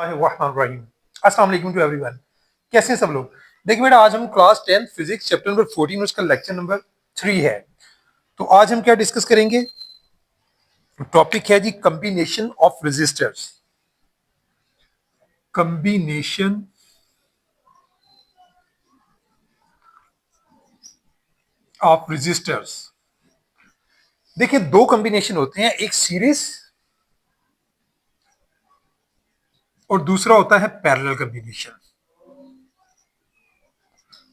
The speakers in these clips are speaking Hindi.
अस्सलाम वालेकुम टू एवरीवन। कैसे हैं सब लोग? देखिए बेटा, आज हम क्लास 10 फिजिक्स चैप्टर नंबर 14 उसका लेक्चर नंबर 3 है। तो आज हम क्या डिस्कस करेंगे? टॉपिक है जी combination of resistors. Combination of resistors. देखिए, दो कॉम्बिनेशन होते हैं, एक सीरीज और दूसरा होता है पैरेलल कॉम्बिनेशन।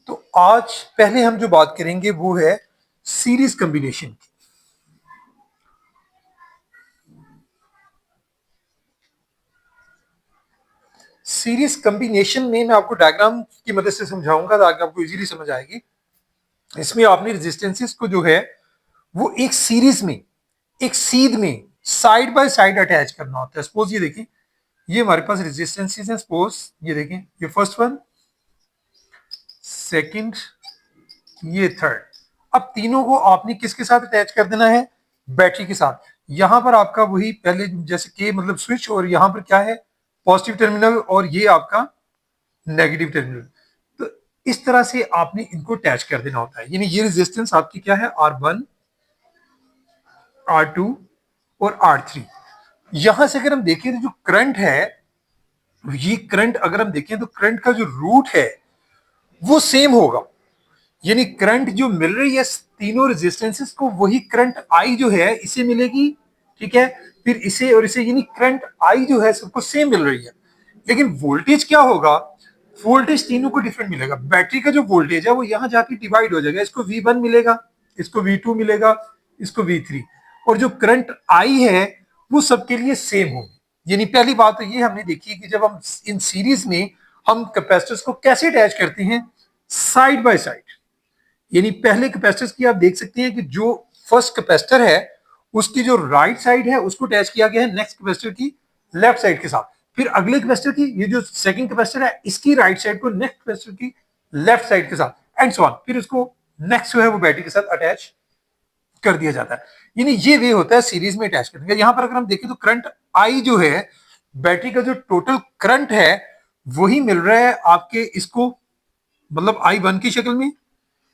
तो आज पहले हम जो बात करेंगे वो है सीरीज कॉम्बिनेशन की। सीरीज कॉम्बिनेशन में मैं आपको डायग्राम की मदद से समझाऊंगा ताकि आपको इजीली समझ आएगी। इसमें आपने रेजिस्टेंसेस को जो है वो एक सीरीज में, एक सीध में साइड बाय साइड अटैच करना होता है। सपोज ये देखें, ये हमारे पास रेजिस्टेंसेस हैं। सपोज ये देखें, ये फर्स्ट वन, सेकंड, ये थर्ड। अब तीनों को आपने किसके साथ अटैच कर देना है? बैटरी के साथ। यहां पर आपका वही पहले जैसे के मतलब स्विच, और यहां पर क्या है? पॉजिटिव टर्मिनल, और ये आपका नेगेटिव टर्मिनल। तो इस तरह से आपने इनको अटैच कर देना होता है। यानी ये रेजिस्टेंस आपकी क्या है? R1, R2 और R3। यहां से अगर हम देखें तो जो करंट है, ये करंट अगर हम देखें तो करंट का जो रूट है वो सेम होगा। यानी करंट जो मिल रही है तीनों रेजिस्टेंसेस को, वही करंट आई जो है इसे मिलेगी। ठीक है, फिर इसे और इसे, यानी करंट आई जो है सबको सेम मिल रही है। लेकिन वोल्टेज क्या होगा? वोल्टेज तीनों को डिफरेंट मिलेगा। बैटरी का जो वोल्टेज है वो यहां जाके डिवाइड हो जाएगा। इसको V1 मिलेगा, इसको V2 मिलेगा, इसको V3। और जो करंट आई है वो सबके लिए सेम होगी। यानी पहली बात तो ये हमने देखी कि जब हम इन सीरीज में हम कैपेसिटर्स को कैसे अटैच करते हैं? Side by side. यानी पहले कैपेसिटर्स की आप देख सकते हैं कि जो फर्स्ट कैपेसिटर है उसकी जो राइट साइड है उसको अटैच किया गया है नेक्स्ट कैपेसिटर की लेफ्ट साइड के साथ। फिर अगले कैपेसिटर की, ये जो सेकंड कैपेसिटर है, इसकी राइट साइड को नेक्स्ट कैपेसिटर की लेफ्ट साइड के साथ, एंड सो ऑन। फिर उसको नेक्स्ट जो है वो बैटरी के साथ अटैच कर दिया जाता है। यानी ये वे होता है सीरीज में अटैच करने का। यहां पर अगर हम देखें तो करंट आई जो है, बैटरी का जो टोटल करंट है वही मिल रहा है आपके इसको, मतलब I1 की शक्ल में।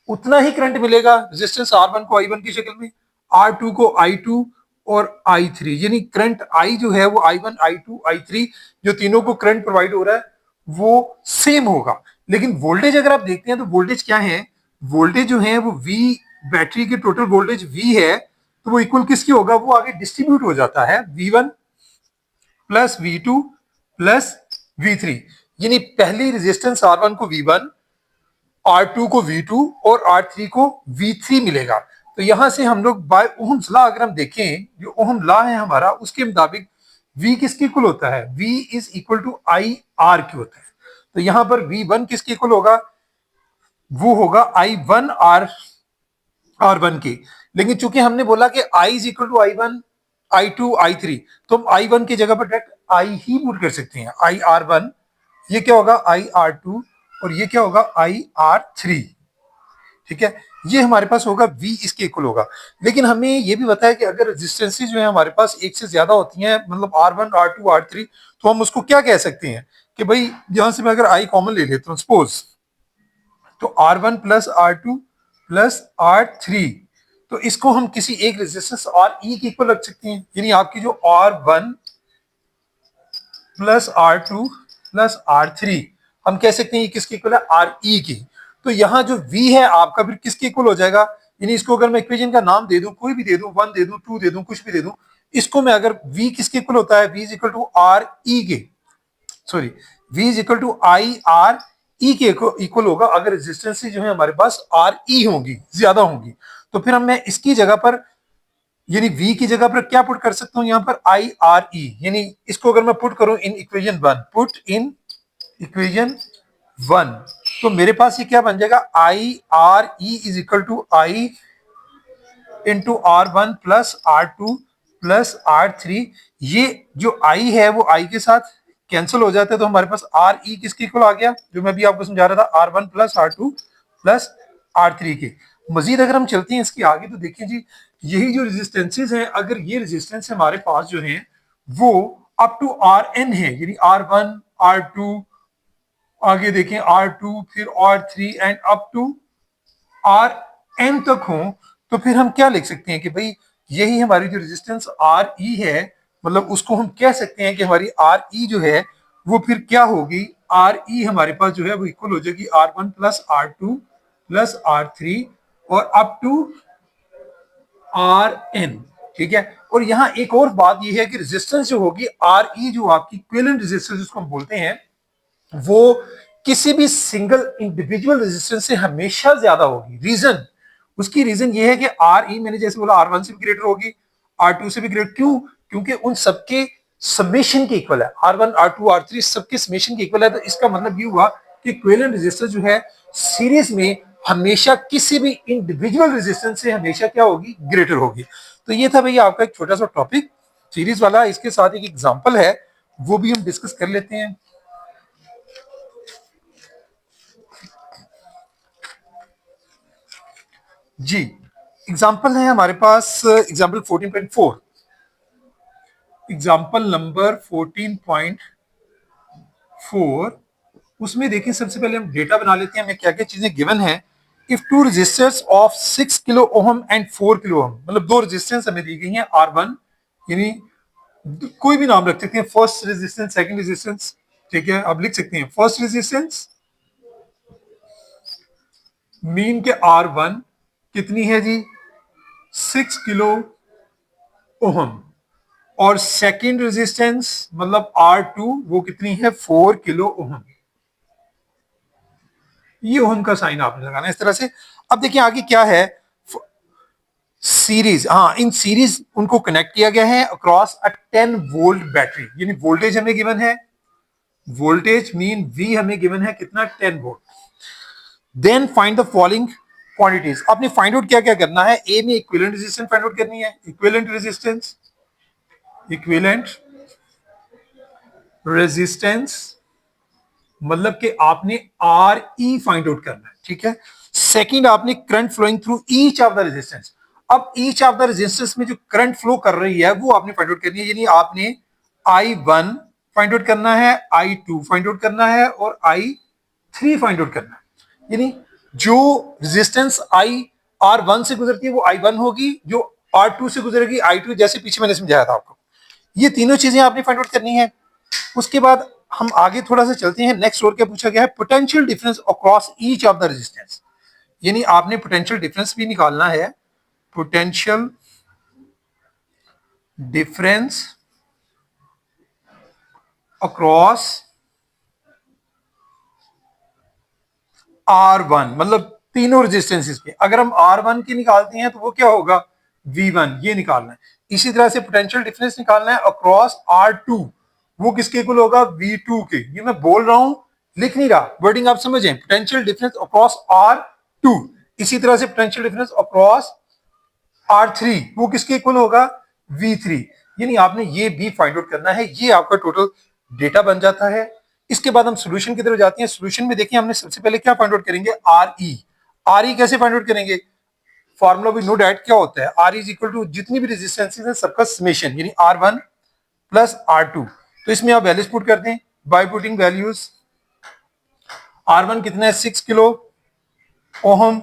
उतना ही करंट मिलेगा रेजिस्टेंस R1 को I1 की शक्ल में, R2 को I2 और I3। यानी करंट I जो है वो I1, I2, I3 जो तीनों को करंट प्रोवाइड हो रहा है वो सेम होगा। लेकिन वोल्टेज अगर आप देखते हैं तो वोल्टेज क्या है? वोल्टेज जो है वो V, बैटरी के टोटल वोल्टेज V है, तो वो इक्वल किसकी होगा? वो आगे डिस्ट्रीब्यूट हो जाता है V1 plus V2 plus V3। यानी पहली रेजिस्टेंस R1 को V1, R2 को V2 और R3 को V3 मिलेगा। तो यहां से हम लोग बाय ओहम्स लॉ अगर हम देखें, जो ओहम लॉ है हमारा, उसके मुताबिक V किसके इक्वल होता है? V is equal to I R के होता है। तो यहां पर V1 किसके इक्वल होगा? वो होगा I1 R1 के। लेकिन चूंकि हमने बोला कि I is equal to I1, I2, I3, तो हम I1 की जगह पर डायरेक्ट I ही पुट कर सकते हैं। I R1, ये क्या होगा? I R2, और ये क्या होगा? I R3। ठीक है, ये हमारे पास होगा V इसके इक्वल होगा। लेकिन हमें ये भी बताया कि अगर रेजिस्टेंसेस जो है हमारे पास एक से ज्यादा होती हैं, मतलब R1, R2, R3, तो हम उसको क्या कह सकते हैं कि भाई यहां से मैं अगर I कॉमन ले लेता हूं सपोज, तो R1 plus R2 plus R3, तो इसको हम किसी एक रेजिस्टेंस RE के इक्वल रख सकते हैं। यानी आपकी जो R1 plus R2 plus R3, हम कह सकते हैं ये किसके इक्वल है? RE की। तो यहाँ जो V है आपका फिर किसके इक्वल हो जाएगा? यानी इसको अगर मैं इक्वेशन का नाम दे दूं, कोई भी दे दूं, 1 दे दूं, 2 दे दूं, कुछ भी दे दूं, इसको मैं अगर V किसके इक्वल होता है? V is equal to RE के, sorry, V is equal to IRE के इक्वल होगा अगर रेजिस्टेंस जो है हमारे पास RE होंगी, ज्यादा होंगी। तो फिर हम मैं इसकी जगह पर, यानी V की जगह पर क्या पुट कर सकता हूं? यहां पर IRE। यानी इसको अगर मैं पुट करूं in equation 1, put in equation 1, तो मेरे पास ये क्या बन जाएगा? IRE is equal to I into R1 plus R2 plus R3। ये जो I है वो I के साथ कैंसिल हो जाता है, तो हमारे पास RE किसके इक्वल आ गया, जो मैं भी आपको समझा रहा था, R1 plus R2 plus R3 के। मजीद अगर हम चलते हैं इसके आगे तो देखिए जी, यही जो रेजिस्टेंसेज हैं, अगर ये रेजिस्टेंस हमारे पास जो है वो अप टू Rn है, यानी R1, R2, आगे देखें R2, फिर R3 and up to Rn तक हो, तो फिर हम क्या लिख सकते हैं कि भाई यही हमारी जो रेजिस्टेंस Re है, मतलब उसको हम कह सकते हैं कि हमारी Re जो है वो फिर क्या होगी, Re हमारे पास जो है वो इक्वल हो जाएगी R1 plus R2 plus R3 और अप टू Rn। ठीक है, और यहां एक और बात यह है कि रेजिस्टेंस जो होगी Re, जो आपकी इक्विवेलेंट रेजिस्टेंस जिसको हम बोलते हैं, वो किसी भी सिंगल इंडिविजुअल रेजिस्टेंस से हमेशा ज्यादा होगी। रीजन, उसकी रीजन ये है कि Re मैंने जैसे बोला R1 से भी ग्रेटर होगी, R2 से भी ग्रेटर। क्यों? क्योंकि उन सबके समेशन के इक्वल है, R1 R2 R3 सबके समेशन के इक्वल है। तो इसका मतलब ये हुआ कि इक्विवेलेंट रेजिस्टेंस जो है सीरीज में हमेशा किसी भी इंडिविजुअल रेजिस्टेंस से हमेशा क्या होगी, ग्रेटर होगी। तो ये था भैया आपका एक छोटा सा टॉपिक सीरीज वाला। इसके साथ एक एग्जांपल है, वो भी हम डिस्कस कर लेते हैं। जी, एग्जाम्पल है हमारे पास एग्जाम्पल 14.4, एग्जाम्पल नंबर 14.4। उसमें देखिए सबसे पहले हम डेटा बना लेते हैं, हमें क्या क्या चीजें गिवन है। If two resistors of 6 kilo ohm and 4 kilo ohm, मतलब दो रेजिस्टेंस हमें दी गई हैं R1, यानी कोई भी नाम रख सकते हैं, फर्स्ट रेजिस्टेंस, सेकंड रेजिस्टेंस। ठीक है, आप लिख सकते हैं फर्स्ट रेजिस्टेंस मीन के R1 कितनी है जी, 6 किलो ओहम, और सेकेंड रेजिस्टेंस मतलब R2 वो कितनी है, 4 किलो ओहम। ये ओहम का साइन आपने लगाना इस तरह से। अब देखिए आगे क्या है, सीरीज, हाँ इन सीरीज उनको कनेक्ट किया गया है अक्रॉस अ 10 वोल्ट बैटरी, यानी वोल्टेज हमें गिवन है, वोल्टेज मीन V हमें गिवन है कितना, 10 volt. Then find the following quantities, आपने फाइंड आउट क्या क्या करना है। ए में इक्विवेलेंट रेजिस्टेंस फाइंड आउट करनी है, इक्विवेलेंट रेजिस्टेंस, इक्विवेलेंट रेजिस्टेंस मतलब कि आपने आर ई फाइंड आउट करना है। ठीक है, सेकंड आपने current flowing through each of the resistance. अब ईच ऑफ द रेजिस्टेंस में जो करंट फ्लो कर रही है वो आपने फाइंड आउट करनी है, यानी आपने I1 फाइंड आउट करना है, I2 फाइंड आउट करना है और I3 फाइंड आउट करना है। यानी जो रेजिस्टेंस R1 से गुजरती है वो I1 होगी, जो R2 से गुजरेगी I2, जैसे पीछे मैंने समझाया था आपको। ये तीनों चीजें आपने फाइंड आउट करनी है। उसके बाद हम आगे थोड़ा सा चलते हैं, नेक्स्ट और क्या पूछा गया है, potential difference across each of the resistance, यानी आपने पोटेंशियल डिफरेंस भी निकालना है, पोटेंशियल डिफरेंस अक्रॉस R1, मतलब तीनों रेजिस्टेंसेस पे। अगर हम R1 की निकालते हैं तो वो क्या होगा, V1, ये निकालना है। इसी तरह से पोटेंशियल डिफरेंस निकालना है अक्रॉस R2, वो किसके इक्वल होगा, V2 के। ये मैं बोल रहा हूं, लिख नहीं रहा, वर्डिंग आप समझें, पोटेंशियल डिफरेंस अक्रॉस R2। इसी तरह से पोटेंशियल डिफरेंस अक्रॉस R3 वो किसके इक्वल होगा, V3। यानी आपने ये भी फाइंड आउट करना है। ये आपका टोटल डेटा बन जाता है। इसके बाद हम सॉल्यूशन की तरफ जाते हैं। सॉल्यूशन में देखिए हमने सबसे पहले क्या फाइंड आउट करेंगे, Re कैसे फाइंड आउट करेंगे, फॉर्मूला भी नो डाउट क्या होता है, R इज इक्वल टू जितनी भी रेजिस्टेंसेस है सबका समेशन, यानी R1 प्लस R2। तो इसमें आप वैल्यूज पुट कर दें बाय पुटिंग वैल्यूज। R1 कितना है, 6 किलो ओहम,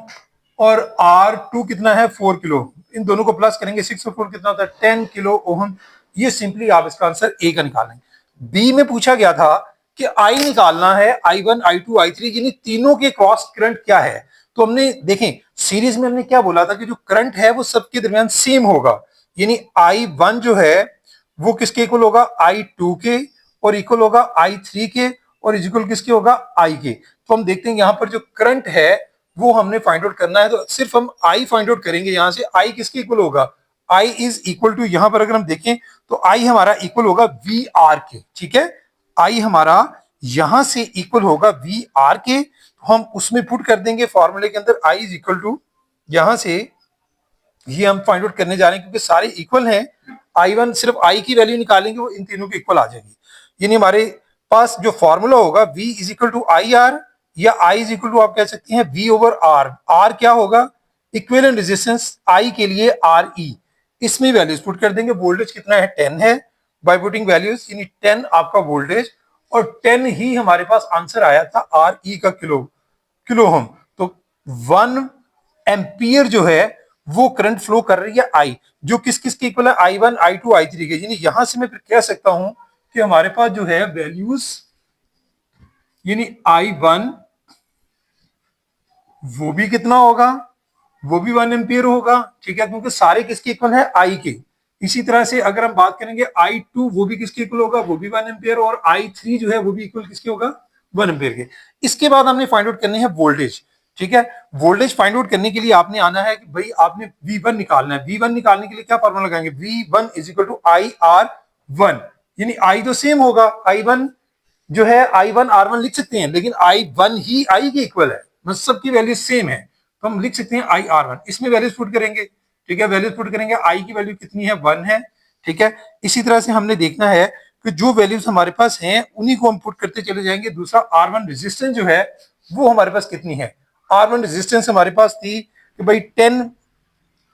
और R2 कितना है, 4 किलो। इन दोनों को प्लस करेंगे, 6 और 4 कितना होता है, 10 किलो ओहम। ये सिंपली आप इसका आंसर ए का निकालेंगे। बी में पूछा गया था कि आई निकालना है, I1 I2 I3, यानी तीनों के क्रॉस करंट क्या है। तो हमने देखें सीरीज में हमने क्या बोला था कि जो करंट है वो सबके दरमियान सेम होगा, यानी I1 जो है वो किसके इक्वल होगा, I2 के, और इक्वल होगा I3 के, और इक्वल किसके होगा, I के। तो हम देखते हैं यहां पर जो करंट है वो हमने फाइंड आउट करना है, तो सिर्फ हम I फाइंड आउट करेंगे। यहां से I किसके इक्वल होगा, I इज इक्वल टू, यहां पर अगर हम देखें तो I हमारा इक्वल होगा VR के। ठीक है, I हमारा यहां से इक्वल होगा VR के, तो हम उसमें पुट कर देंगे फॉर्मूले के अंदर I इज इक्वल टू, यहां से ये हम फाइंड आउट करने जा रहे हैं क्योंकि सारे इक्वल हैं। I1 सिर्फ I की वैल्यू निकालेंगे वो इन तीनों के इक्वल आ जाएगी। यानी हमारे पास जो फॉर्मूला होगा V is equal to IR, या I इज इक्वल टू आप कह सकते हैं V ओवर R। R क्या होगा, इक्विवेलेंट रेजिस्टेंस I के लिए RE। इसमें वैल्यूज पुट कर देंगे, वोल्टेज कितना है, 10 है, बाय पुटिंग वैल्यूज, यानी 10 आपका वोल्टेज, और 10 ही हमारे पास आंसर आया था आर ई का किलो ओम। तो 1 एम्पियर जो है वो करंट फ्लो कर रही है आई, जो किस किस के इक्वल है, I1 I2 I3 के। यानी यहां से मैं फिर कह सकता हूं कि हमारे पास जो है वैल्यूज, यानी I1 वो भी कितना होगा, वो भी 1 एम्पियर होगा, ठीक है, क्योंकि सारे किसके इक्वल है, आई के। इसी तरह से अगर हम बात करेंगे I2 वो भी किसके इक्वल होगा, वो भी 1 एम्पियर, और I3 जो है वो भी इक्वल किसके होगा, 1 एम्पियर के। इसके बाद हमने फाइंड आउट करने हैं वोल्टेज, ठीक है। वोल्टेज फाइंड आउट करने के लिए आपने आना है कि भाई आपने V1 निकालना है। V1 निकालने के लिए क्या फॉर्मूला लगाएंगे, V1 is equal to IR1, यानी I तो सेम होगा, I1 जो है I1 R1 लिख सकते हैं, लेकिन I1 ही I के इक्वल है, मतलब सबकी वैल्यू सेम है, तो हम लिख सकते हैं I R1। इसमें वैल्यूज पुट करेंगे, ठीक है, वैल्यूज पुट करेंगे, I की वैल्यू कितनी है, 1 है, ठीक है। इसी तरह से हमने देखना है कि जो वैल्यूज हमारे पास हैं उन्हीं को हम पुट करते चले जाएंगे। दूसरा R1 रेजिस्टेंस जो है वो हमारे पास कितनी है, R1 रेजिस्टेंस हमारे पास थी कि भाई 10,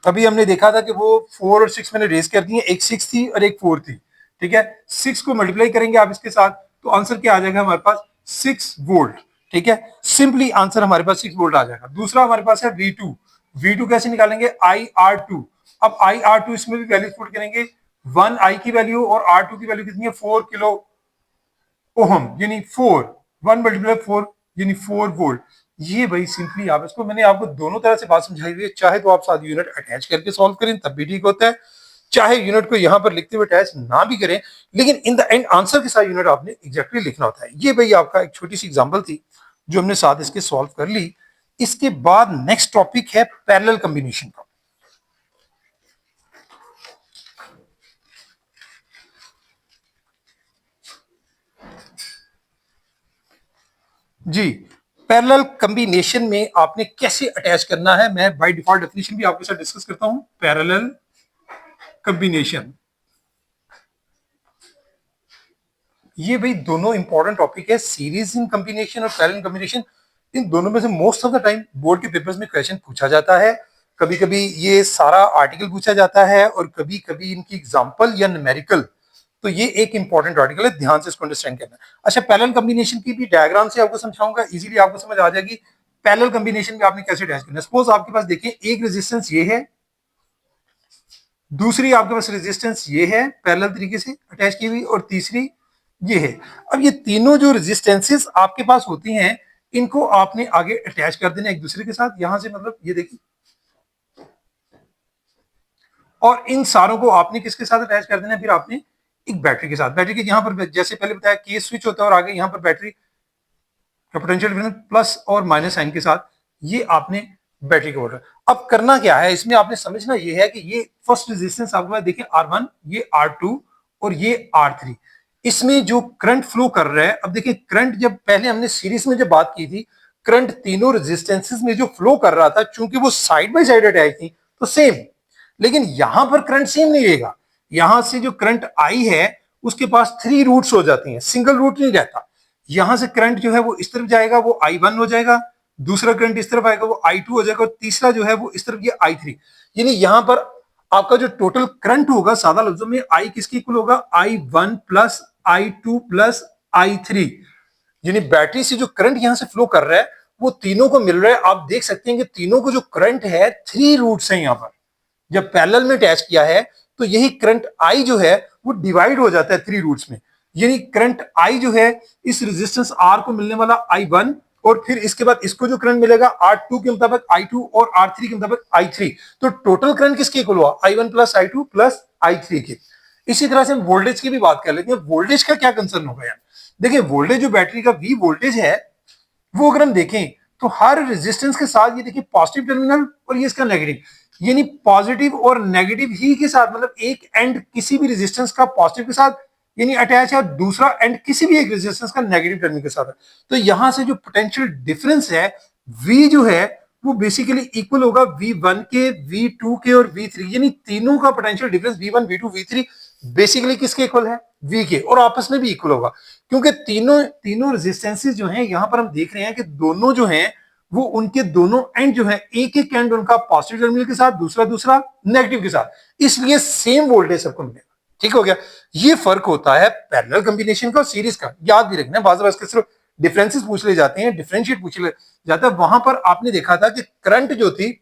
अभी हमने देखा था कि वो 4 और 6 मैंने रेज कर दी है, एक 6 थी और एक 4 थी, ठीक है। 6 को मल्टीप्लाई करेंगे आप इसके साथ तो आंसर क्या आ जाएगा हमारे पास, 6 वोल्ट, ठीक है। सिंपली आंसर हमारे पास 6 वोल्ट आ जाएगा। दूसरा हमारे पास है V2। V2 कैसे निकालेंगे, IR2। अब IR2 इसमें भी वैल्यू पुट करेंगे, 1 I की वैल्यू और R2 की वैल्यू कितनी है, 4 किलो ओहम, यानी 4, 1 मल्टीप्लाई 4 यानी 4 वोल्ट। ये भाई सिंपली आप इसको, मैंने आपको दोनों तरह से बात समझाई हुई है, चाहे तो आप साथ यूनिट अटैच करके सॉल्व करें तब भी ठीक होता है, चाहे यूनिट को यहां पर लिखते हुए अटैच ना भी करें, लेकिन इन द एंड आंसर के साथ यूनिट आपने एग्जैक्टली लिखना होता है। ये भाई आपका एक छोटी सी एग्जांपल थी जो हमने साथ इसके सॉल्व कर ली। इसके बाद नेक्स्ट टॉपिक है पैरेलल कॉम्बिनेशन का। जी, पैरेलल कॉम्बिनेशन में आपने कैसे अटैच करना है, मैं बाय डिफॉल्ट डेफिनेशन भी आपके साथ डिस्कस करता हूं। पैरेलल कॉम्बिनेशन, ये भाई दोनों इंपॉर्टेंट टॉपिक है, सीरीज इन कॉम्बिनेशन और पैरेलल कॉम्बिनेशन। इन दोनों में से most of the time board के पेपर्स में क्वेश्चन पूछा जाता है, कभी कभी ये सारा आर्टिकल पूछा जाता है और कभी कभी इनकी एग्जांपल या न्यूमेरिकल। तो ये एक इंपॉर्टेंट आर्टिकल है, ध्यान से इसको अंडरस्टैंड करना है। अच्छा, पैरेलल कॉम्बिनेशन की भी डायग्राम से आपको समझाऊंगा, इजीली आपको समझ आ जाएगी पैरेलल कॉम्बिनेशन में आपने कैसे अटैच करना है। सपोज आपके पास देखिए एक रेजिस्टेंस ये है, दूसरी आपके पास रेजिस्टेंस ये है पैरेलल तरीके से अटैच की हुई, और तीसरी ये है। अब ये तीनों जो रेजिस्टेंसेस आपके पास होती हैं इनको आपने आगे अटैच कर देना एक दूसरे के साथ, यहां से मतलब ये देखिए, और इन सारों को आपने किसके साथ अटैच कर देना है, फिर आपने एक बैटरी के साथ। बैटरी के यहां पर जैसे पहले बताया कि स्विच होता है और आगे यहां पर बैटरी का पोटेंशियल डिफरेंस प्लस और माइनस साइन के साथ, ये आपने बैटरी का वोल्टेज। अब करना क्या है इसमें, आपने समझना ये है कि ये फर्स्ट रेजिस्टेंस आपके पास देखिए R1, ये R2 और ये R3, इसमें जो करंट फ्लो कर रहा है। अब देखिए करंट, जब पहले हमने सीरीज में जब बात की थी, करंट तीनों रेजिस्टेंसेस में जो फ्लो कर रहा था, चूंकि वो साइड बाय साइड अटैच थी तो सेम, लेकिन यहां पर करंट सेम नहीं रहेगा। यहां से जो करंट आई है उसके पास 3 रूट्स हो जाती हैं, सिंगल रूट नहीं रहता। यहां से करंट जो है वो इस तरफ जाएगा, वो I1 हो जाएगा, दूसरा करंट इस तरफ आएगा वो I2 हो जाएगा, और तीसरा जो है वो इस तरफ ये I3। यानी यहां पर आपका जो टोटल करंट होगा, सादा लफ्जों में I किसके इक्वल होगा, I1 plus I2 plus I3। यानी बैटरी से जो करंट यहां से फ्लो कर रहा है वो तीनों को मिल रहा है। आप देख सकते हैं कि तीनों को जो करंट है 3 रूट्स हैं यहां पर, जब पैरेलल में अटैच किया है तो यही करंट आई जो है वो डिवाइड हो जाता है 3 रूट्स में। यानी करंट आई जो है इस रेजिस्टेंस आर को मिलने वाला I1, और फिर इसके बाद इसको जो करंट मिलेगा R2 के मुताबिक I2 और R3 के मुताबिक I3। तो टोटल करंट किसके इक्वल हुआ, I1 plus I2 plus I3 के। इसी तरह से हम वोल्टेज की भी बात कर लेते हैं। वोल्टेज का क्या कंसर्न होगा यार, देखिए वोल्टेज जो बैटरी का V वोल्टेज है वो अगर हम देखें तो हर रेजिस्टेंस के साथ ये देखिए पॉजिटिव टर्मिनल और ये इसका नेगेटिव, यानी पॉजिटिव और नेगेटिव ही के साथ, मतलब एक एंड किसी भी रेजिस्टेंस का पॉजिटिव के साथ यानी अटैच है, दूसरा एंड किसी भी एक रेजिस्टेंस का नेगेटिव टर्मिनल के साथ है। तो यहां से जो पोटेंशियल डिफरेंस है V जो है वो बेसिकली इक्वल होगा V1 के, V2 के और V3, यानी तीनों का potential difference V1 V2 V3 basically किसके इक्वल है, V के, और आपस में भी इक्वल होगा, क्योंकि तीनों तीनों रेजिस्टेंसेस जो हैं यहां पर हम देख रहे हैं कि दोनों जो हैं वो उनके दोनों एंड जो है एक एक एंड उनका पॉजिटिव टर्मिनल के साथ, दूसरा दूसरा नेगेटिव के साथ, इसलिए सेम वोल्टेज सबको मिलेगा। ठीक हो गया। ये फर्क होता है पैरेलल कॉम्बिनेशन का और सीरीज का। याद भी रखना, बाज़ बार सिर्फ डिफरेंसेस पूछ ले जाते हैं, डिफरेंशिएट पूछ ले जाता है। वहां पर आपने देखा था कि करंट जो थी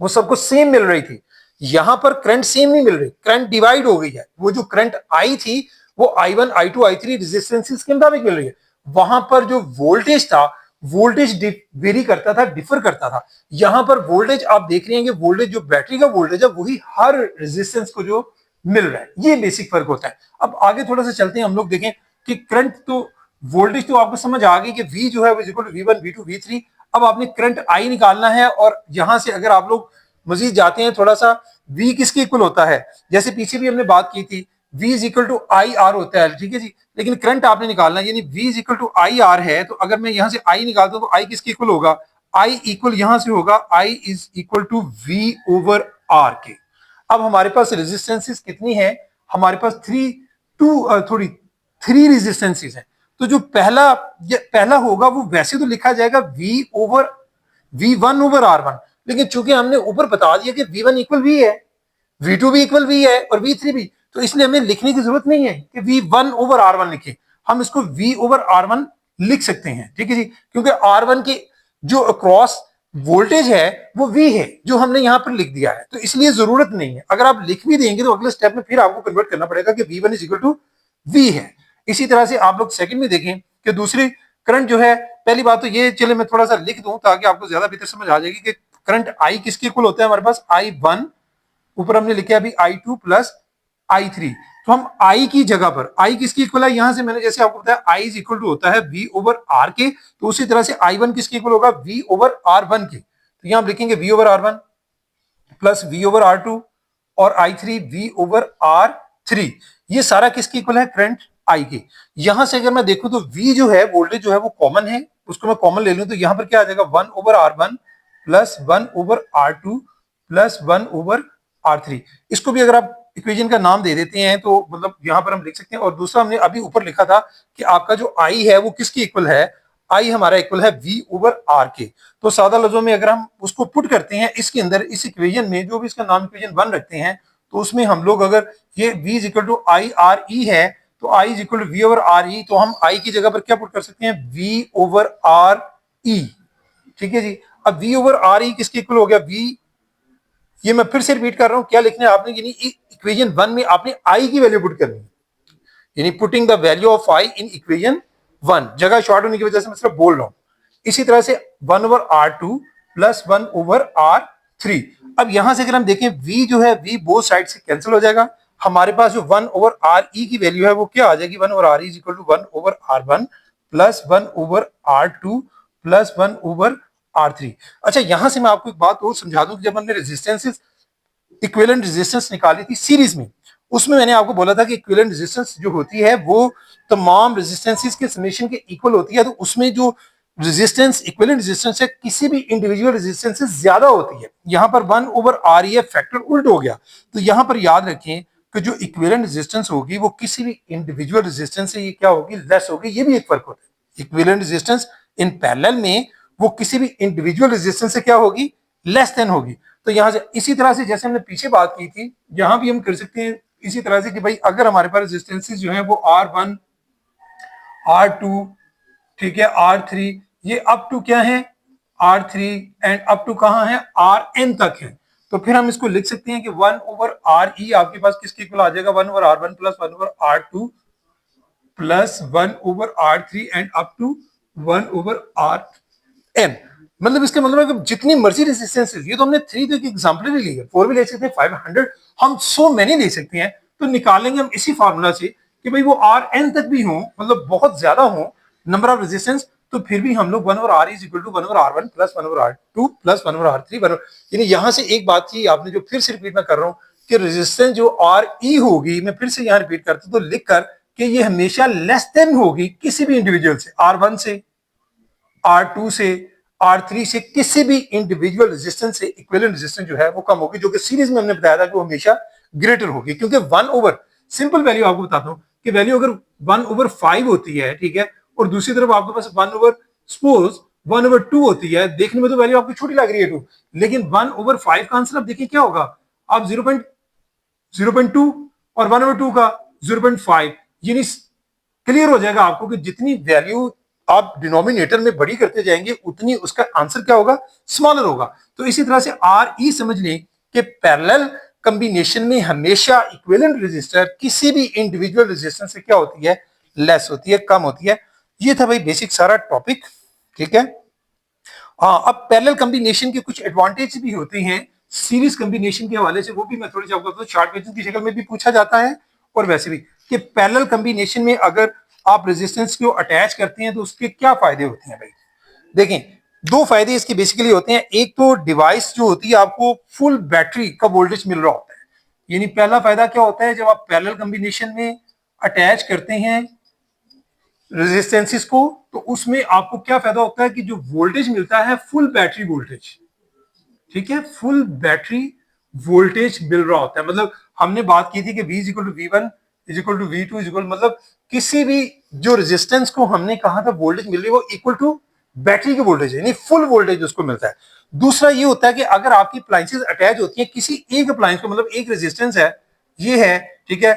वो सबको सेम मिल रही थी, यहां पर करंट सेम नहीं मिल रही, करंट डिवाइड हो गई है। वो जो करंट आई थी वो I1 I2 I3 रेजिस्टेंसेस के मुताबिक मिल रही है। वहां पर जो वोल्टेज था, वोल्टेज वेरी करता था, डिफर करता था। यहां पर वोल्टेज आप देख रहे हैं कि वोल्टेज जो बैटरी का वोल्टेज है वही हर रेजिस्टेंस को जो मिल रहा है। ये बेसिक फर्क होता है। अब आगे थोड़ा सा चलते हैं, हम लोग देखें कि करंट तो वोल्टेज तो आपको समझ आ गई कि V जो है V1 V2 V3। अब आपने करंट I निकालना है, और यहां से अगर आप लोग मजीद जाते हैं थोड़ा सा, V किसके इक्वल होता है, जैसे पीछे भी हमने बात की थी, V is equal to I R होता है, ठीक है जी। लेकिन करंट आपने निकालना है, यानी V is equal to I R है, तो अगर मैं यहां से I निकालता हूं तो I किसके इक्वल होगा, I इक्वल यहां से होगा I is equal to V over R के। अब हमारे पास रेजिस्टेंसेस कितनी है, हमारे पास थ्री रेजिस्टेंसेस हैं। तो जो पहला होगा वो वैसे तो लिखा जाएगा V1 ओवर R1, लेकिन चूंकि हमने ऊपर बता दिया कि V1 इक्वल V है, V2 भी इक्वल V है और V3 भी, तो इसलिए हमें लिखने की जरूरत नहीं है कि V1 ओवर R1 लिखें, हम इसको V ओवर R1 लिख सकते हैं, ठीक है जी। क्योंकि R1 के जो अक्रॉस वोल्टेज है वो V है, जो हमने यहां पर लिख दिया है, तो इसलिए जरूरत नहीं है। अगर आप लिख भी देंगे तो अगले स्टेप में फिर आपको कन्वर्ट करना पड़ेगा कि V1 is equal to V है। इसी तरह से आप लोग सेकंड में देखें कि दूसरी करंट जो है, पहली बात तो ये, चले मैं थोड़ा सा लिख दूं ताकि आपको ज्यादा बेहतर समझ आ जाएगी कि करंट I किसके इक्वल होता है, हमारे पास I1, ऊपर हमने लिखा अभी I2 प्लस I3। तो हम I की जगह पर I किसकी इक्वल है, यहां से मैंने जैसे आपको बताया I इज इक्वल टू होता है V ओवर R के, तो उसी तरह से I1 किसके इक्वल होगा, V ओवर R1 के। तो यहां हम लिखेंगे V over R1 plus V over R2 और I3 V ओवर R3। ये सारा किसके इक्वल है, करंट I के। यहां से अगर मैं देखूं तो V जो है, वोल्टेज जो है वो कॉमन है, उसको मैं कॉमन ले लूं तो यहां पर क्या आ जाएगा, 1 over R1 plus 1 over R2 plus 1 over R3। इसको भी अगर आप इक्वेशन का नाम दे देते हैं तो मतलब यहां पर हम लिख सकते हैं। और दूसरा हमने अभी ऊपर लिखा था कि आपका जो I है वो किसकी इक्वल है, I हमारा इक्वल है V ओवर R के। तो सादा लफ्जों में अगर हम उसको पुट करते हैं इसके अंदर, इस इक्वेशन में जो भी इसका नाम इक्वेशन 1 रखते हैं, तो उसमें हम लोग अगर ये V is equal to I R E है तो I is equal to V over R E, तो हम I की जगह पर क्या पुट कर सकते हैं, V ओवर आर ई, ठीक है जी। अब V ओवर आर ई किसके इक्वल हो गया, V, ये मैं फिर से रिपीट कर रहा हूं, क्या लिखना है आपने, यानी इक्वेशन 1 में आपने I की वैल्यू पुट करनी है, यानी putting the value of I in equation 1। जगह शॉर्ट होने की वजह से मैं सिर्फ बोल रहा हूं। इसी तरह से 1 over R2 plus 1 over R3। अब यहां से अगर हम देखें V जो है, V बोथ साइड से कैंसिल हो जाएगा, हमारे पास जो 1 ओवर आर ई की वैल्यू है वो क्या आ जाएगी, 1 over R E is equal to 1 over R1 plus 1 over R2 plus 1 over R3। अच्छा, यहां से मैं आपको एक बात और समझा दूं कि जब हमने रेजिस्टेंसेस इक्विवेलेंट रेजिस्टेंस निकाली थी सीरीज में, उसमें मैंने आपको बोला था कि इक्विवेलेंट रेजिस्टेंस जो होती है वो तमाम रेजिस्टेंसेस के समेशन के इक्वल होती है। तो उसमें जो रेजिस्टेंस इक्विवेलेंट रेजिस्टेंस है किसी भी इंडिविजुअल रेजिस्टेंस से ज्यादा होती है। यहां पर 1 ओवर आर ई फैक्टर उल्ट हो गया, तो यहां पर याद रखें कि जो इक्विवेलेंट रेजिस्टेंस होगी वो किसी भी इंडिविजुअल रेजिस्टेंस से ये क्या होगी, लेस होगी। ये भी एक फर्क होता है, इक्विवेलेंट रेजिस्टेंस इन पैरेलल में वो किसी भी इंडिविजुअल रेजिस्टेंस से क्या होगी, लेस देन होगी। तो यहां से इसी तरह से जैसे हमने पीछे बात की थी, यहां भी हम कर सकते हैं इसी तरह से कि भाई अगर हमारे पास रेजिस्टेंसेस जो है वो R1 R2, ठीक है, R3, ये अप टू क्या है, R3 एंड अप टू कहां है, Rn तक है, तो फिर हम इसको लिख सकते हैं कि 1 ओवर आर ई आपके पास किसके इक्वल आ जाएगा, 1 over R1 plus 1 over R2 plus 1 over R3 and up to 1 over Rn। मतलब इसका मतलब है कि जितनी मर्जी रेजिस्टेंस, ये तो हमने 3 तो एक एग्जांपल ही ली है, 4 भी ले सकते हैं, 500, हम सो मैनी ले सकते हैं। तो निकालेंगे हम इसी फार्मूला से कि भाई वो Rn तक भी हो, मतलब बहुत ज्यादा हो नंबर ऑफ रेजिस्टेंस, तो फिर भी हम लोग 1 over R is equal to 1 over R1 plus 1 over R2 plus 1 over R3, यानी यहां से एक बात थी आपने जो फिर से रिपीट मैं कर रहा हूं कि रेजिस्टेंस जो Re होगी, मैं फिर से यहां रिपीट करता हूं, तो लिखकर कि ये हमेशा लेस देन होगी किसी भी इंडिविजुअल से, R1 से, R2 से, R3 से, किसी भी इंडिविजुअल रेजिस्टेंस से इक्विवेलेंट रेजिस्टेंस जो है वो कम होगी, जो कि सीरीज में हमने बताया था कि वो हमेशा ग्रेटर होगी। क्योंकि 1 ओवर, सिंपल वैल्यू आपको बताता हूं कि वैल्यू अगर 1 ओवर 5 होती है, ठीक है, और दूसरी तरफ आपके पास 1 ओवर सपोज 1 ओवर 2 होती है, देखने में तो वैल्यू आपको छोटी लग रही है 2, लेकिन 1 ओवर 5 का आंसर आप देखिए क्या होगा, आप 0.2 और 1/2 का 0.5, यानी क्लियर हो जाएगा आपको कि जितनी वैल्यू आप डिनोमिनेटर में बड़ी करते जाएंगे उतनी उसका आंसर क्या होगा, स्मॉलर होगा। तो इसी तरह से आर ई समझ लें कि पैरेलल कॉम्बिनेशन में हमेशा इक्विवेलेंट रेजिस्टर किसी भी इंडिविजुअल रेजिस्टेंस से क्या होती है, लेस होती है, कम होती है। ये था भाई बेसिक सारा टॉपिक, ठीक है। हाँ, अब पैरेलल कॉम्बिनेशन के कुछ एडवांटेज भी होते हैं सीरीज कॉम्बिनेशन के हवाले से, वो भी मैं थोड़ी सी आपको बताऊं। शॉर्ट क्वेश्चन की शक्ल में भी पूछा जाता है और वैसे भी कि पैरेलल कॉम्बिनेशन में अगर आप रेजिस्टेंस को अटैच करते हैं तो उसके क्या फायदे होते हैं भाई। देखें, दो फायदे इसके बेसिकली होते हैं। एक तो डिवाइस जो होती है आपको फुल बैटरी का वोल्टेज मिल रहा होता है, यानी पहला फायदा क्या होता है, जब आप पैरेलल कॉम्बिनेशन में अटैच करते हैं रेजिस्टेंसेस को तो उसमें आपको क्या फायदा होता है कि जो वोल्टेज मिलता है फुल बैटरी वोल्टेज, ठीक है, फुल बैटरी वोल्टेज मिल रहा होता है। मतलब हमने बात की थी कि V equal to V1 equal to V2 equal, मतलब किसी भी जो रेजिस्टेंस को हमने कहा था वोल्टेज मिल रही है वो इक्वल टू बैटरी की वोल्टेज है, यानी फुल वोल्टेज उसको मिलता है। दूसरा ये होता है कि अगर आपकी अप्लायंसेस अटैच होती है किसी एक अप्लायंस को, मतलब एक रेजिस्टेंस है ये है, ठीक है,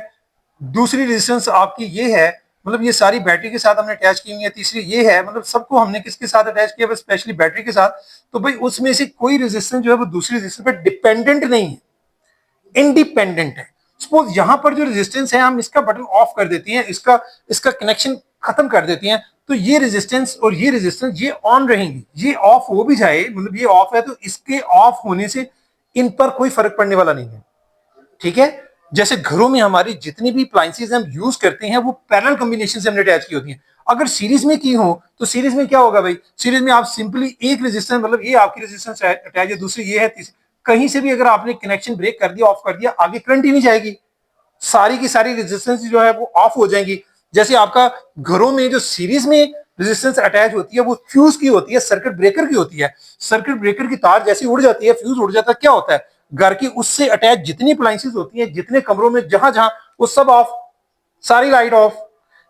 दूसरी रेजिस्टेंस आपकी ये है, मतलब ये सारी बैटरी के साथ हमने अटैच की हुई है, तीसरी ये है, मतलब सबको हमने किसके साथ अटैच किया, बस स्पेशली बैटरी के साथ। तो भाई उसमें से कोई रेजिस्टेंस जो है वो दूसरी रेजिस्टेंस पर डिपेंडेंट नहीं है, इंडिपेंडेंट है। सपोज यहां पर जो रेजिस्टेंस है हम इसका बटन ऑफ कर देते हैं, इसका इसका कनेक्शन खत्म कर देते हैं, तो ये रेजिस्टेंस और ये रेजिस्टेंस ये ऑन रहेंगी, ये ऑफ हो भी जाए, मतलब ये ऑफ है तो इसके ऑफ होने से इन पर कोई फर्क पड़ने वाला नहीं है, ठीक है। जैसे घरों में हमारी जितनी भी अप्लायंसेस हम यूज करते हैं वो पैरेलल कॉम्बिनेशन से हमने अटैच की होती हैं। अगर सीरीज में की हो तो सीरीज में क्या होगा भाई, सीरीज में आप सिंपली एक रेजिस्टेंस, मतलब ये आपकी रेजिस्टेंस अटैच है, दूसरी ये है, तीसरी, कहीं से भी अगर आपने कनेक्शन ब्रेक कर दिया, ऑफ कर दिया, आगे करंट ही नहीं जाएगी, सारी की सारी रेजिस्टेंस जो है वो ऑफ हो जाएंगी। जैसे आपका घरों में जो सीरीज में रेजिस्टेंस अटैच होती है वो फ्यूज की होती है, सर्किट ब्रेकर की होती है। सर्किट ब्रेकर की तार जैसी उड़ जाती है, फ्यूज उड़ जाता है, क्या होता है, घर की उससे अटैच जितनी अप्लायंसेस होती हैं, जितने कमरों में जहां जहां, वो सब ऑफ, सारी लाइट ऑफ।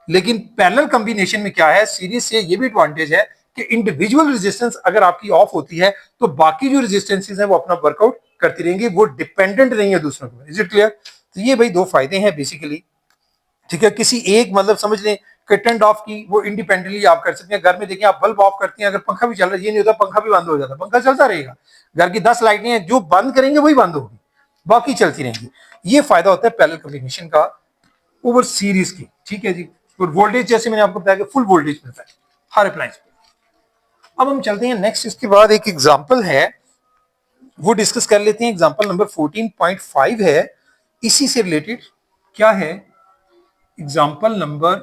लेकिन पैरेलल कॉम्बिनेशन में क्या है, सीरीज से ये भी एडवांटेज है कि इंडिविजुअल रेजिस्टेंस अगर आपकी ऑफ होती है तो बाकी जो रेजिस्टेंसेस हैं वो अपना वर्कआउट करती रहेंगी, वो डिपेंडेंट नहीं है दूसरों पर। Is it clear. तो ये भाई दो फायदे हैं बेसिकली, ठीक है। किसी एक, मतलब समझ लें कि टर्न ऑफ की वो इंडिपेंडेंटली आप कर सकते हैं। घर में देखिए आप बल्ब ऑफ करते हैं, अगर पंखा भी चल रहा है, ये नहीं होता पंखा भी बंद हो जाता, पंखा चलता रहेगा। घर की 10 लाइटें हैं, जो बंद करेंगे वही बंद होगी, बाकी चलती रहेंगी। ये फायदा होता है पैरेलल कॉम्बिनेशन का ओवर सीरीज की, ठीक है जी। और वोल्टेज जैसे मैंने आपको बताया कि फुल वोल्टेज मिलता है हर अप्लायंस पे। अब हम चलते हैं नेक्स्ट, इसके बाद एक एग्जांपल है वो डिस्कस कर लेते हैं। एग्जांपल नंबर 14.5 है, इसी से रिलेटेड क्या है, एग्जांपल नंबर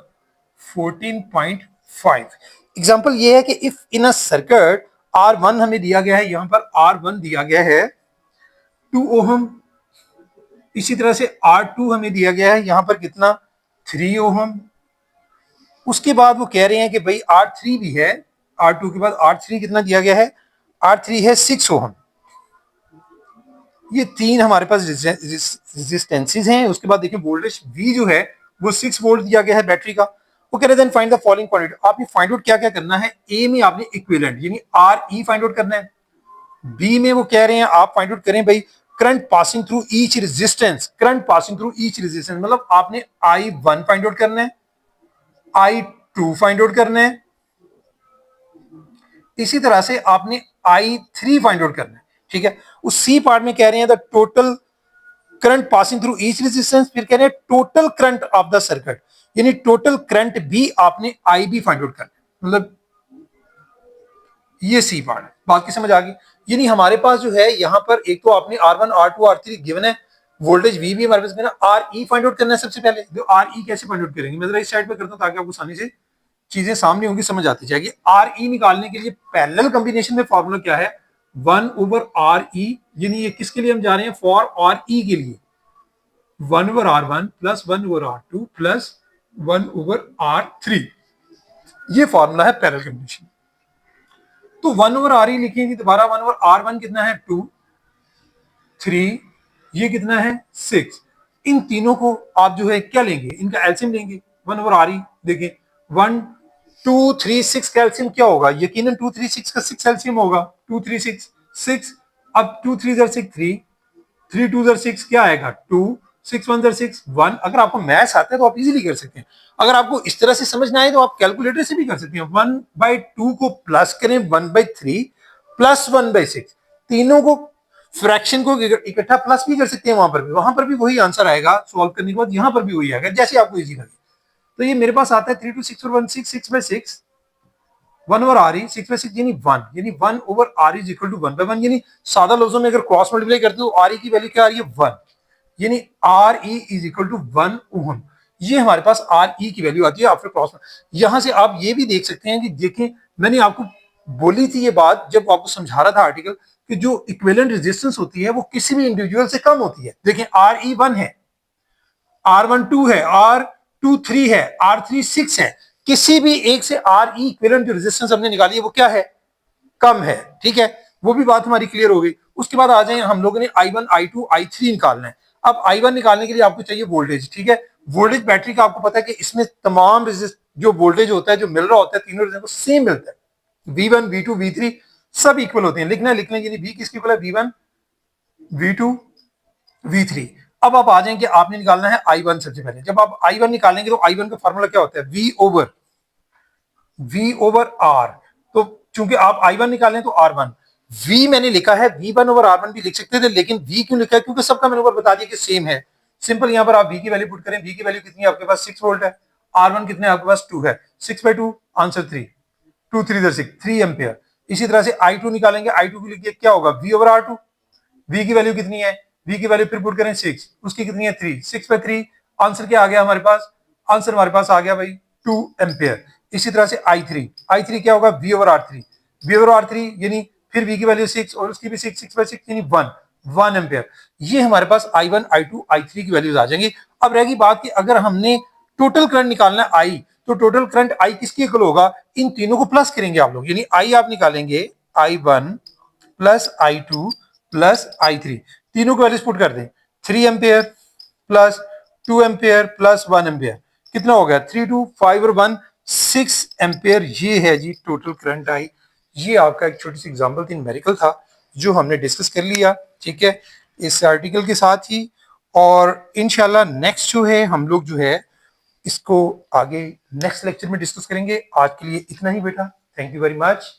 14.5। एग्जांपल ये है कि if in a circuit R1 हमें दिया गया है, यहां पर R1 दिया गया है 2 ओहम, इसी तरह से R2 हमें दिया गया है यहां पर कितना, 3 ओहम। उसके बाद वो कह रहे हैं कि भाई R3 भी है, R2 के बाद R3 कितना दिया गया है, R3 है 6 ओहम। ये तीन हमारे पास रेजिस्टेंसेस हैं। उसके बाद देखिए वोल्टेज V जो है वो 6 वोल्ट दिया गया है बैटरी का। वो कह रहे हैं फाइंड द फॉलोइंग क्वांटिटी। आपने फाइंड आउट क्या क्या करना है, ए में आपने इक्विवेलेंट यानी RE फाइंड आउट करना है, बी में वो कह रहे हैं आप फाइंड आउट करें भाई current passing through each resistance, current passing through each resistance, मतलब आपने I1 फाइंड आउट करना है, I2 फाइंड आउट करना है, इसी तरह से आपने I3 फाइंड आउट करना है, ठीक है। उस सी पार्ट में कह रहे हैं the total current passing through each resistance, फिर कह रहे हैं total current of the circuit, यानी टोटल करंट भी आपने IB फाइंड आउट करना है, मतलब ये सी पार्ट। बात की समझ आ गई। यानी हमारे पास जो है यहाँ पर एक तो आपने R1 R2 R3 गिवन है, वोल्टेज V भी हमारे पास में ना, RE फाइंड आउट करना है सबसे पहले। तो RE कैसे फाइंड आउट करेंगे, मैं जरा इस साइड पे करता हूँ ताकि आपको आसानी से चीजें सामने होंगी, समझ आती जाएगी। RE निकालने के लिए पैरेलल कॉम्बिनेशन में फॉर्मूला क्या है, 1/RE, यानी ये किसके लिए हम जा रहे हैं, फॉर RE के लिए 1/R1 plus 1/R2 plus 1/R3, ये फॉर्मूला है पैरेलल कॉम्बिनेशन। तो 1/RE लिखेंगे, दोबारा 1/R1 कितना है 2, 3, ये कितना है 6। इन तीनों को आप जो है क्या लेंगे, इनका एलसीएम लेंगे। 1/RE देखिए 1 2 3 6 का एलसीएम क्या होगा, यकीनन 2 3 6 का 6 एलसीएम होगा, 2 3 6 6। अब 2 3 6 3, 3 2 6 क्या आएगा 2, 6 1 6 1। अगर आपको मैथ्स आता है तो आप इजीली कर सकते हैं। अगर आपको इस तरह से समझ ना आए तो आप कैलकुलेटर से भी कर सकते हैं। 1/2 को प्लस करें 1/3 प्लस 1/6, तीनों को फ्रैक्शन को इकट्ठा प्लस भी कर सकते हैं। वहां पर भी वही आंसर आएगा सॉल्व करने के बाद, यहां पर भी वही आएगा जैसे आपको इजी लगे। तो ये मेरे पास आता है 3 2 6 और 1 6 6/6 1 ओवर आर ई 6/6 यानी 1, यानी 1 over R is equal to 1/1। यानी सादा लफ्जों में अगर क्रॉस मल्टीप्लाई करते हो आर ई की वैल्यू क्या आ रही है 1, यानी R E is equal to 1 ohm. ये हमारे पास आर ई की वैल्यू आती है आफ्टर क्रॉस। यहां से आप ये भी देख सकते हैं कि देखें मैंने आपको बोली थी ये बात जब आपको समझा रहा था आर्टिकल कि जो इक्विवेलेंट रेजिस्टेंस होती है वो किसी भी इंडिविजुअल से कम होती है। देखें आर ई 1 है, R1 2 है, R2 3 है, R3 6 है, किसी भी एक से आर ई इक्विवेलेंट जो रेजिस्टेंस हमने निकाली है वो क्या है, कम है। ठीक है, वो भी बात हमारी क्लियर हो गई। उसके बाद आ जाए हम लोगों ने I1 I2 I3 निकालना है। अब I1 निकालने के लिए आपको चाहिए वोल्टेज। ठीक है, वोल्टेज बैटरी का आपको पता है कि इसमें तमाम जो वोल्टेज होता है जो मिल रहा होता है तीनों को सेम मिलता है। V1 V2 V3 सब इक्वल होते हैं। लिखना है यानी V किसकी इक्वल है, V1 V2 V3। अब आप आ जाएंगे, आपने निकालना है I1 सबसे पहले। जब आप I1 निकालेंगे तो I1 का फॉर्मूला क्या होता है, V ओवर R। तो चूंकि आप I1 निकालें तो R1, V मैंने लिखा है V1 ओवर R1 भी लिख सकते थे, लेकिन V क्यों लिखा है, क्योंकि सबका मैंने ऊपर बता दिया कि सेम है। सिंपल यहां पर आप V की वैल्यू पुट करें। V की वैल्यू कितनी है आपके पास, 6 वोल्ट है। R1 कितने आपके पास 2 है, 6/2 आंसर 3, 2 3 6 3 एम्पियर। इसी तरह से I2 निकालेंगे, I2 के लिए क्या होगा, V ओवर R2। V की वैल्यू कितनी है, V की वैल्यू फिर पुट करें 6, उसकी कितनी है 3, 6/3 आंसर क्या आ गया हमारे पास, आंसर हमारे पास आ गया भाई 2 एम्पियर। इसी तरह से I3 क्या होगा, V ओवर R3 यानी फिर V की वैल्यू 6 और उसकी भी 6/6 यानी 1 एम्पियर। ये हमारे पास I1 I2 I3 की वैल्यूज आ जाएंगी। अब रहेगी बात कि अगर हमने टोटल करंट निकालना है I, तो टोटल करंट I किसके इक्वल होगा, इन तीनों को प्लस करेंगे आप लोग, यानी I आप निकालेंगे I1 plus I2 plus I3, तीनों को वैल्यूज पुट कर दें। 3 ampere plus 2 ampere plus 1 ampere, कितना हो गया 3 2 5 और 1 6 एम्पियर। ये है जी टोटल करंट आई। ये आपका एक छोटी सी एग्जांपल थी, न्यूमेरिकल था जो हमने डिस्कस कर लिया। ठीक है, इस आर्टिकल के साथ ही। और इंशाल्लाह नेक्स्ट जो है हम लोग जो है इसको आगे नेक्स्ट लेक्चर में डिस्कस करेंगे। आज के लिए इतना ही बेटा, थैंक यू वेरी मच।